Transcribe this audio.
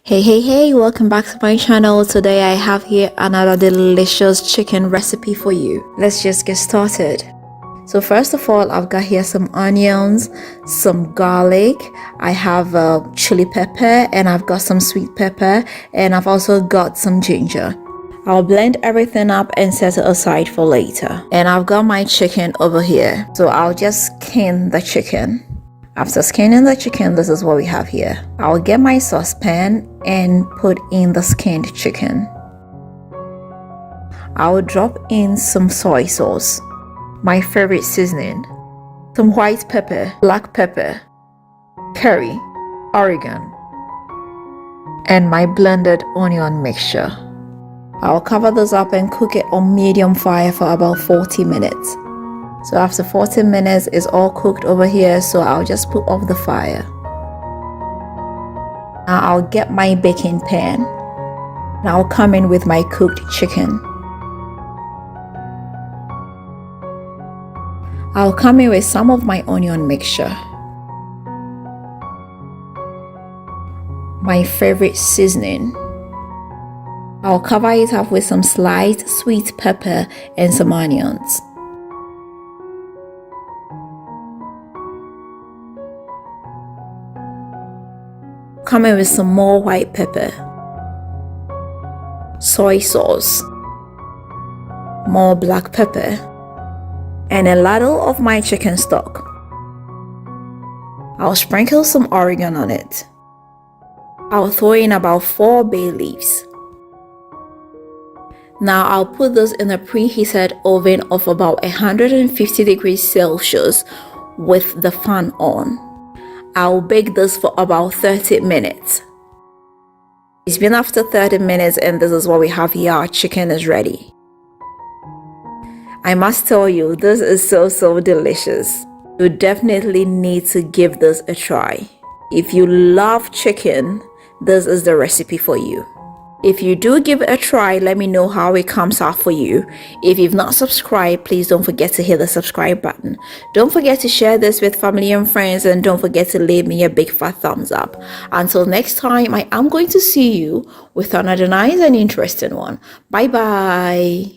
Hey, welcome back to my channel. Today I have here another delicious chicken recipe for you. Let's just get started. So first of all, I've got here some onions, some garlic, I have chili pepper, and I've got some sweet pepper, and I've also got some ginger. I'll blend everything up and set it aside for later. And I've got my chicken over here, so I'll just skin the chicken. After skinning the chicken, this is what we have here. I'll get my saucepan and put in the skinned chicken. I'll drop in some soy sauce, my favorite seasoning, some white pepper, black pepper, curry, oregano, and my blended onion mixture. I'll cover this up and cook it on medium fire for about 40 minutes. So after 40 minutes, it's all cooked over here, so I'll just put off the fire. Now I'll get my baking pan and I'll come in with my cooked chicken. I'll come in with some of my onion mixture, my favorite seasoning. I'll cover it up with some sliced sweet pepper and some onions. Come in with some more white pepper, soy sauce, more black pepper, and a ladle of my chicken stock. I'll sprinkle some oregano on it. I'll throw in about 4 bay leaves. Now I'll put this in a preheated oven of about 150 degrees Celsius with the fan on. I'll bake this for about 30 minutes. It's been after 30 minutes and this is what we have here. Our chicken is ready. I must tell you, this is so delicious. You definitely need to give this a try. If you love chicken, this is the recipe for you. If you do give it a try, let me know how it comes out for you. If you've not subscribed, please don't forget to hit the subscribe button. Don't forget to share this with family and friends, and don't forget to leave me a big fat thumbs up. Until next time, I am going to see you with another nice and interesting one. Bye bye.